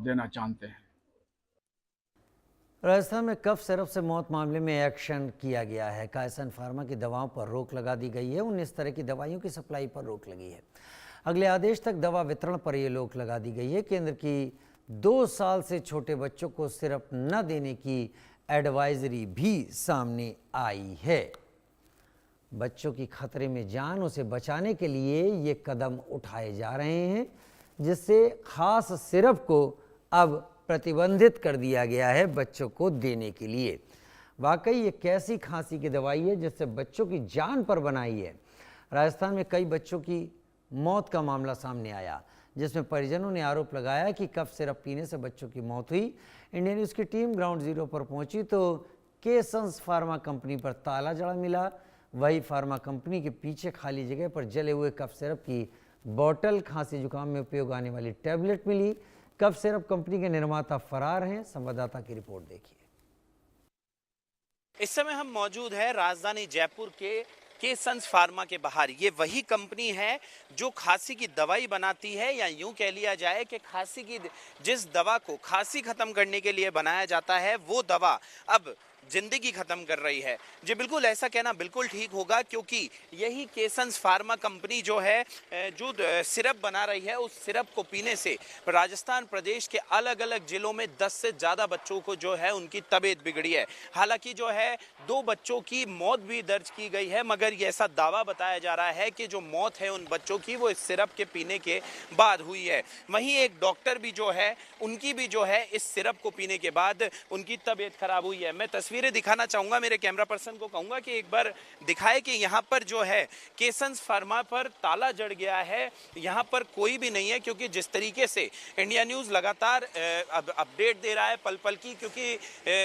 देना चाहते हैं। राजस्थान में कफ सिरप से मौत मामले में एक्शन किया गया है। कायसन फार्मा की दवाओं पर रोक लगा दी गई है। 19 तरह की दवाइयों की सप्लाई पर रोक लगी है। अगले आदेश तक दवा वितरण पर यह रोक लगा दी गई है। केंद्र की 2 साल से छोटे बच्चों को सिरप न देने की एडवाइजरी भी सामने आई है। बच्चों की खतरे में जान उसे बचाने के लिए ये कदम उठाए जा रहे हैं, जिससे खास सिरप को अब प्रतिबंधित कर दिया गया है बच्चों को देने के लिए। वाकई ये कैसी खांसी की दवाई है जिससे बच्चों की जान पर बनाई है। राजस्थान में कई बच्चों की मौत का मामला सामने आया, जिसमें परिजनों ने आरोप लगाया कि कफ सिरप पीने से बच्चों की मौत हुई। इंडिया न्यूज़ की टीम ग्राउंड जीरो पर पहुंची तो केसंस फार्मा कंपनी पर ताला जड़ा मिला। वही फार्मा कंपनी के पीछे खाली जगह पर जले हुए कफ सिरप की बोतल, खांसी जुकाम में उपयोग आने वाली टैबलेट मिली। कफ सिरप कंपनी के निर्माता फरार हैं। संवाददाता की रिपोर्ट देखिए। इस समय हम मौजूद है राजधानी जयपुर के केसंस फार्मा के बाहर। ये वही कंपनी है जो खांसी की दवाई बनाती है, या यूं कह लिया जाए कि खांसी की जिस दवा को खांसी खत्म करने के लिए बनाया जाता है वो दवा अब जिंदगी खत्म कर रही है। जी बिल्कुल, ऐसा कहना बिल्कुल ठीक होगा, क्योंकि यही केसंस फार्मा कंपनी जो है जो सिरप बना रही है, उस सिरप को पीने से राजस्थान प्रदेश के अलग अलग जिलों में 10 से ज़्यादा बच्चों को जो है उनकी तबीयत बिगड़ी है। हालांकि जो है 2 बच्चों की मौत भी दर्ज की गई है, मगर ये ऐसा दावा बताया जा रहा है कि जो मौत है उन बच्चों की वो इस सिरप के पीने के बाद हुई है। वहीं एक डॉक्टर भी जो है उनकी भी जो है इस सिरप को पीने के बाद उनकी तबीयत खराब हुई है। मैं तस्वीरें दिखाना चाहूंगा, मेरे कैमरा पर्सन को कहूंगा कि एक बार दिखाए कि यहाँ पर जो है केसंस फार्मा पर ताला जड़ गया है। यहाँ पर कोई भी नहीं है, क्योंकि जिस तरीके से इंडिया न्यूज़ लगातार अपडेट दे रहा है पल पल की, क्योंकि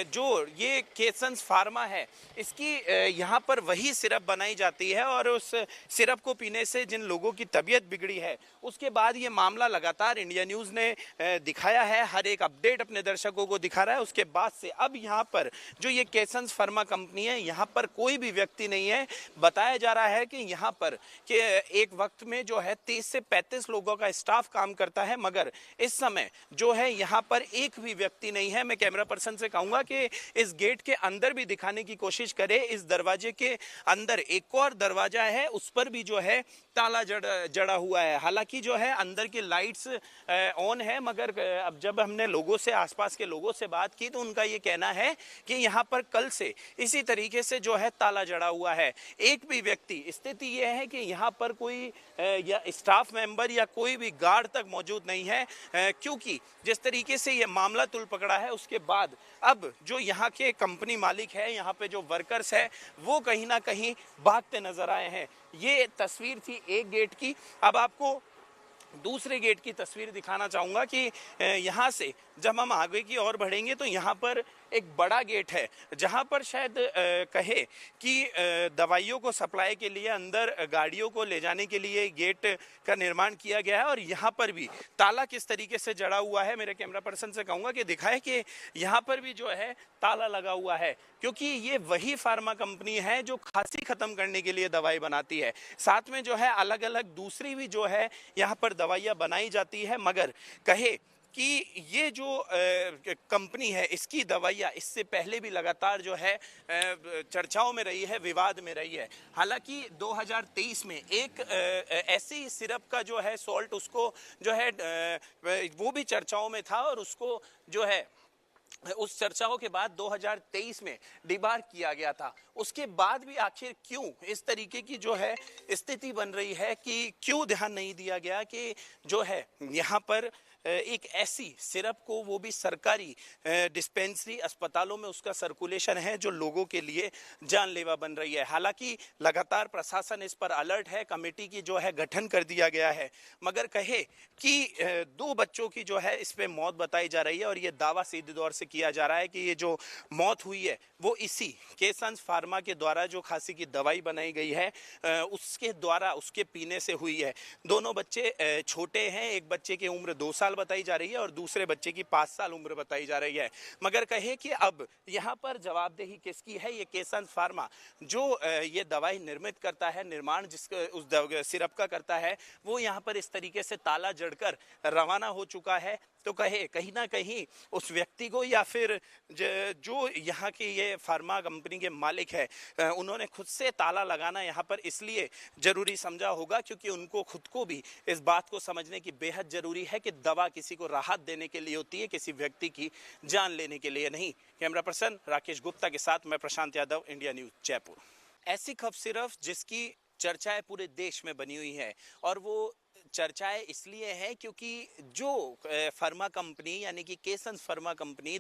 जो ये केसंस फार्मा है इसकी यहाँ पर वही सिरप बनाई जाती है, और उस सिरप को पीने से जिन लोगों की तबीयत बिगड़ी है उसके बाद ये मामला लगातार इंडिया न्यूज़ ने दिखाया है, हर एक अपडेट अपने दर्शकों को दिखा रहा है। उसके बाद से अब यहाँ पर जो ये केसंस फार्मा कंपनी है, यहाँ पर कोई भी व्यक्ति नहीं है। बताया जा रहा है कि यहाँ पर कि एक वक्त में जो है 30 से 35 लोगों का स्टाफ काम करता है, मगर इस समय जो है यहाँ पर एक भी व्यक्ति नहीं है। मैं कैमरा पर्सन से कहूँगा कि इस गेट के अंदर भी दिखाने की कोशिश करे। इस दरवाजे के अंदर एक और दरवाजा है, उस पर भी जो है ताला जड़ा हुआ है। हालांकि जो है अंदर की लाइट्स ऑन है, मगर अब जब हमने लोगों से, आसपास के लोगों से बात की तो उनका ये कहना है कि यहाँ पर कल से इसी तरीके से जो है ताला जड़ा हुआ है। एक भी व्यक्ति, स्थिति यह है कि यहाँ पर कोई या स्टाफ मेंबर या कोई भी गार्ड तक मौजूद नहीं है, क्योंकि जिस तरीके से ये मामला तुल पकड़ा है उसके बाद अब जो यहाँ के कंपनी मालिक है, यहाँ पे जो वर्कर्स है वो कहीं ना कहीं भागते नजर आए हैं। ये तस्वीर थी एक गेट की। अब आपको दूसरे गेट की तस्वीर दिखाना चाहूँगा कि यहाँ से जब हम आगे की ओर बढ़ेंगे तो यहाँ पर एक बड़ा गेट है, जहाँ पर शायद कहे कि दवाइयों को सप्लाई के लिए अंदर गाड़ियों को ले जाने के लिए गेट का निर्माण किया गया है। और यहाँ पर भी ताला किस तरीके से जड़ा हुआ है, मेरे कैमरा पर्सन से कहूँगा कि दिखाए कि यहाँ पर भी जो है ताला लगा हुआ है, क्योंकि ये वही फार्मा कंपनी है जो खांसी खत्म करने के लिए दवाई बनाती है। साथ में जो है अलग अलग दूसरी भी जो है यहाँ पर दवाइयाँ बनाई जाती है, मगर कहे कि ये जो कंपनी है इसकी दवाइयाँ इससे पहले भी लगातार जो है चर्चाओं में रही है, विवाद में रही है। हालांकि 2023 में एक ऐसी सिरप का जो है सॉल्ट, उसको जो है वो भी चर्चाओं में था, और उसको जो है उस चर्चाओं के बाद 2023 में डिबार किया गया था। उसके बाद भी आखिर क्यों इस तरीके की जो है स्थिति बन रही है कि क्यों ध्यान नहीं दिया गया कि जो है यहाँ पर एक ऐसी सिरप को, वो भी सरकारी डिस्पेंसरी अस्पतालों में उसका सर्कुलेशन है जो लोगों के लिए जानलेवा बन रही है। हालांकि लगातार प्रशासन इस पर अलर्ट है, कमेटी की जो है गठन कर दिया गया है, मगर कहे कि 2 बच्चों की जो है इस पे मौत बताई जा रही है, और ये दावा सीधे तौर से किया जा रहा है कि ये जो मौत हुई है वो इसी केसंस फार्मा के द्वारा जो खांसी की दवाई बनाई गई है उसके द्वारा, उसके पीने से हुई है। दोनों बच्चे छोटे हैं, एक बच्चे की उम्र 2 साल बताई जा रही है और दूसरे बच्चे की 5 साल उम्र बताई जा रही है। मगर कहे कि अब यहाँ पर जवाबदेही किसकी है? ये केसंस फार्मा जो ये दवाई निर्मित करता है, निर्माण जिसका उस सिरप का करता है, वो यहाँ पर इस तरीके से ताला जड़कर रवाना हो चुका है। तो कहीं ना कहीं उस व्यक्ति को या फिर जो यहाँ की ये फार्मा कंपनी के मालिक है, उन्होंने खुद से ताला लगाना यहाँ पर इसलिए जरूरी समझा होगा क्योंकि उनको खुद को भी इस बात को समझने की बेहद जरूरी है कि दवा किसी को राहत देने के लिए होती है, किसी व्यक्ति की जान लेने के लिए नहीं। कैमरा पर्सन राकेश गुप्ता के साथ मैं प्रशांत यादव, इंडिया न्यूज जयपुर। ऐसी कफ सिरप जिसकी चर्चाएं पूरे देश में बनी हुई है, और वो चर्चाएं इसलिए है क्योंकि जो फार्मा कंपनी यानी कि केसन्स फार्मा कंपनी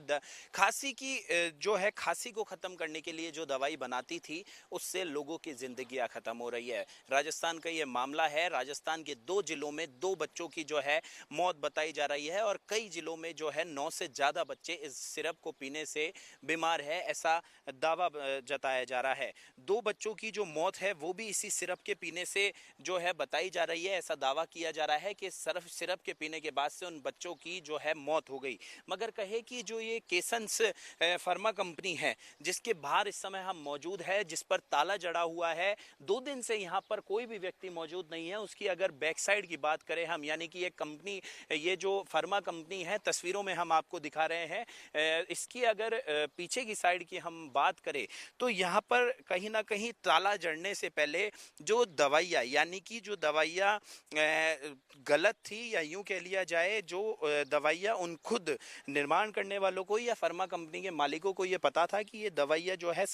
खांसी की जो है खांसी को ख़त्म करने के लिए जो दवाई बनाती थी, उससे लोगों की ज़िंदगियां ख़त्म हो रही है। राजस्थान का ये मामला है। राजस्थान के 2 जिलों में 2 बच्चों की जो है मौत बताई जा रही है, और कई जिलों में जो है 9 से ज़्यादा बच्चे इस सिरप को पीने से बीमार है, ऐसा दावा जताया जा रहा है। 2 बच्चों की जो मौत है वो भी इसी सिरप के पीने से जो है बताई जा रही है। ऐसा दावा किया जा रहा है कि सिरप के पीने के बाद से उन बच्चों की जो है मौत हो गई। मगर कहे कि जो ये केसन्स फार्मा कंपनी है जिसके बाहर इस समय हम मौजूद है, जिस पर ताला जड़ा हुआ है, 2 दिन से यहाँ पर कोई भी व्यक्ति मौजूद नहीं है। उसकी अगर बैक साइड की बात करें हम, यानी कि ये कंपनी, ये जो फार्मा कंपनी है तस्वीरों में हम आपको दिखा रहे हैं, इसकी अगर पीछे की साइड की हम बात करें तो यहाँ पर कहीं ना कहीं ताला जड़ने से पहले जो दवाइयाँ, यानी कि जो दवाइयाँ गलत थी, या यूं कह लिया जाए जो दवाइयाँ उन खुद निर्माण करने वालों को या फार्मा कंपनी के मालिकों को ये पता था कि ये दवाइयाँ जो है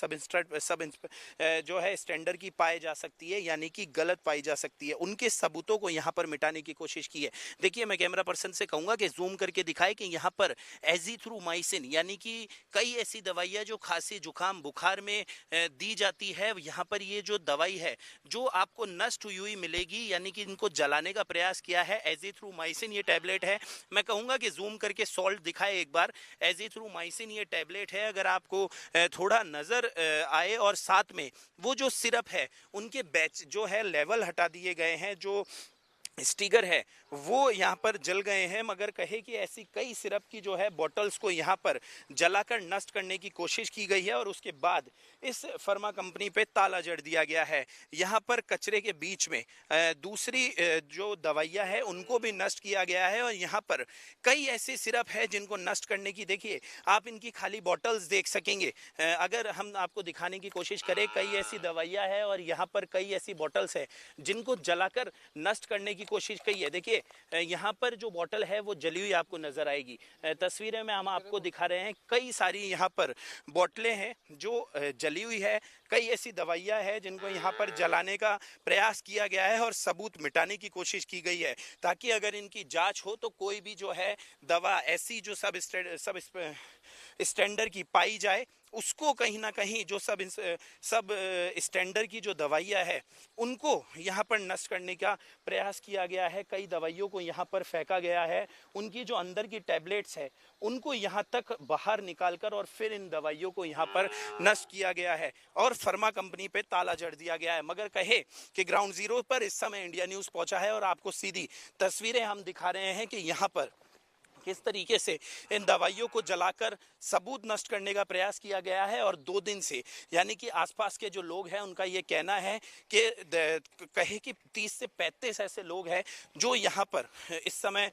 जो है स्टैंडर्ड की पाई जा सकती है, यानी कि गलत पाई जा सकती है। उनके सबूतों को यहाँ पर मिटाने की कोशिश की है। देखिए, मैं कैमरा पर्सन से कहूँगा कि जूम करके दिखाए कि यहाँ पर एजिथ्रोमाइसिन यानी कि कई ऐसी दवाइयाँ जो खांसी जुकाम बुखार में दी जाती है, यहाँ पर ये जो दवाई है जो आपको नष्ट हुई हुई मिलेगी, यानी कि इनको जलाने का प्रयास किया है। एजिथ्रोमाइसिन ये टैबलेट है। मैं कहूँगा कि जूम करके सॉल्ट दिखाए एक बार। एजिथ्रोमाइसिन ये टैबलेट है। अगर आपको थोड़ा नज़र आए, और साथ में वो जो सिरप है उनके बैच जो है लेवल हटा दिए गए हैं, जो स्टिकर है वो यहाँ पर जल गए हैं। मगर कहे कि ऐसी कई सिरप की जो है बॉटल्स को यहाँ पर जलाकर नष्ट करने की कोशिश की गई है, और उसके बाद इस फार्मा कंपनी पे ताला जड़ दिया गया है। यहाँ पर कचरे के बीच में दूसरी जो दवाइयाँ है उनको भी नष्ट किया गया है, और यहाँ पर कई ऐसी सिरप है जिनको नष्ट करने की, देखिए आप इनकी खाली बॉटल्स देख सकेंगे। अगर हम आपको दिखाने की कोशिश करें, कई ऐसी दवाइयाँ है और यहाँ पर कई ऐसी बॉटल्स है जिनको जलाकर नष्ट करने की कोशिश की है। देखिए, यहाँ पर जो बोतल है वो जली हुई आपको नजर आएगी। तस्वीरें में हम आपको दिखा रहे हैं, कई सारी यहाँ पर बोतलें हैं जो जली हुई है। कई ऐसी दवाइयाँ हैं जिनको यहाँ पर जलाने का प्रयास किया गया है और सबूत मिटाने की कोशिश की गई है, ताकि अगर इनकी जांच हो तो कोई भी जो है दवा ऐसी जो सब स्टैंडर्ड की पाई जाए, उसको कहीं ना कहीं जो सब स्टैंडर्ड की जो दवाइयाँ है उनको यहाँ पर नष्ट करने का प्रयास किया गया है। कई दवाइयों को यहाँ पर फेंका गया है, उनकी जो अंदर की टैबलेट्स है उनको यहाँ तक बाहर निकालकर और फिर इन दवाइयों को यहाँ पर नष्ट किया गया है और फार्मा कंपनी पे ताला जड़ दिया गया है। मगर कहे कि ग्राउंड जीरो पर इस समय इंडिया न्यूज़ पहुंचा है और आपको सीधी तस्वीरें हम दिखा रहे हैं कि यहाँ पर किस तरीके से इन दवाइयों को जलाकर सबूत नष्ट करने का प्रयास किया गया है। और 2 दिन से, यानी कि आसपास के जो लोग हैं उनका ये कहना है कि कहे कि 30 से 35 ऐसे लोग हैं जो यहाँ पर इस समय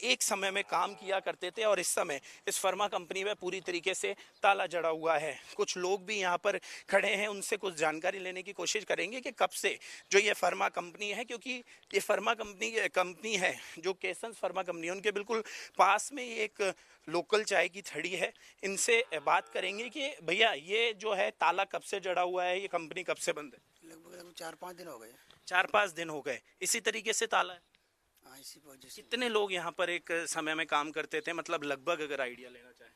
एक समय में काम किया करते थे, और इस समय इस फार्मा कंपनी में पूरी तरीके से ताला जड़ा हुआ है। कुछ लोग भी यहाँ पर खड़े हैं, उनसे कुछ जानकारी लेने की कोशिश करेंगे कि कब से जो ये फार्मा कंपनी है, क्योंकि ये फार्मा कंपनी है जो केसन्स फार्मा कंपनी है, उनके बिल्कुल पास में एक लोकल चाय की थड़ी है। इनसे बात करेंगे कि भैया ये जो है ताला कब से जड़ा हुआ है, ये कंपनी कब से बंद है? लगभग 4-5 दिन हो गए। 4-5 दिन हो गए इसी तरीके से ताला है। हाँ, इसी वजह से। कितने लोग यहाँ पर एक समय में काम करते थे, मतलब लगभग अगर आइडिया लेना चाहे?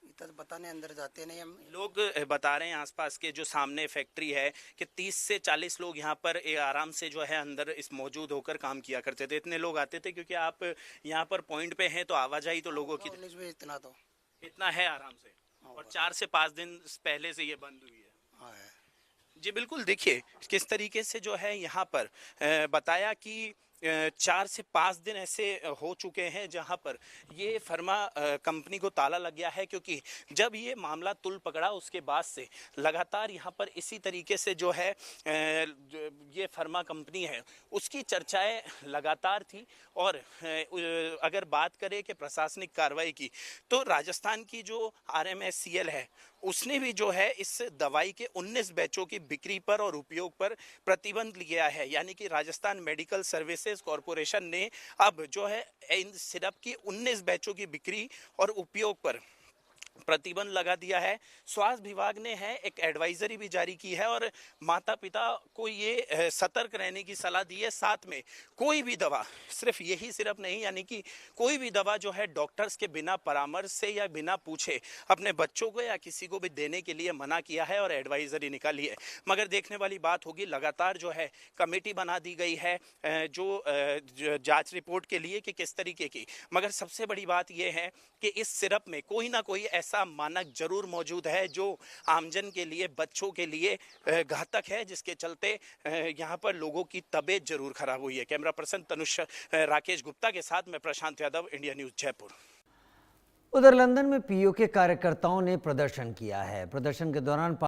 इतना तो बताने अंदर जाते नहीं हम। लोग बता रहे हैं आसपास के जो सामने फैक्ट्री है कि 30 से 40 लोग यहाँ पर आराम से जो है अंदर इस मौजूद होकर काम किया करते थे। इतने लोग आते थे क्योंकि आप यहाँ पर पॉइंट पे हैं तो आवाजाही तो लोगों की इतना है आराम से। और 4 से 5 दिन पहले से ये बंद हुई है। हाँ है। जी बिल्कुल, देखिए किस तरीके से जो है यहाँ पर बताया कि 4 से 5 दिन ऐसे हो चुके हैं जहां पर ये फर्मा कंपनी को ताला लग गया है, क्योंकि जब ये मामला तुल पकड़ा उसके बाद से लगातार यहां पर इसी तरीके से जो है ये फर्मा कंपनी है उसकी चर्चाएं लगातार थी। और अगर बात करें कि प्रशासनिक कार्रवाई की, तो राजस्थान की जो RMSCL है उसने भी जो है इस दवाई के 19 बैचों की बिक्री पर और उपयोग पर प्रतिबंध लिया है। यानी कि राजस्थान मेडिकल सर्विसेज कॉरपोरेशन ने अब जो है इन सिरप की 19 बैचों की बिक्री और उपयोग पर प्रतिबंध लगा दिया है। स्वास्थ्य विभाग ने है एक एडवाइजरी भी जारी की है और माता पिता को ये सतर्क रहने की सलाह दी है। साथ में कोई भी दवा, सिर्फ यही सिर्फ नहीं, यानी कि कोई भी दवा जो है डॉक्टर्स के बिना परामर्श से या बिना पूछे अपने बच्चों को या किसी को भी देने के लिए मना किया है और एडवाइजरी निकाली है। मगर देखने वाली बात होगी, लगातार जो है कमेटी बना दी गई है जो जांच रिपोर्ट के लिए कि किस तरीके की। मगर सबसे बड़ी बात यह है कि इस सिरप में कोई ना कोई ऐसा मानक जरूर मौजूद है जो आमजन के लिए, बच्चों के लिए घातक है, जिसके चलते यहाँ पर लोगों की तबीयत जरूर खराब हुई है। कैमरा पर्सन तनुष राकेश गुप्ता के साथ मैं प्रशांत यादव, इंडिया न्यूज जयपुर। उधर लंदन में POK कार्यकर्ताओं ने प्रदर्शन किया है। प्रदर्शन के दौरान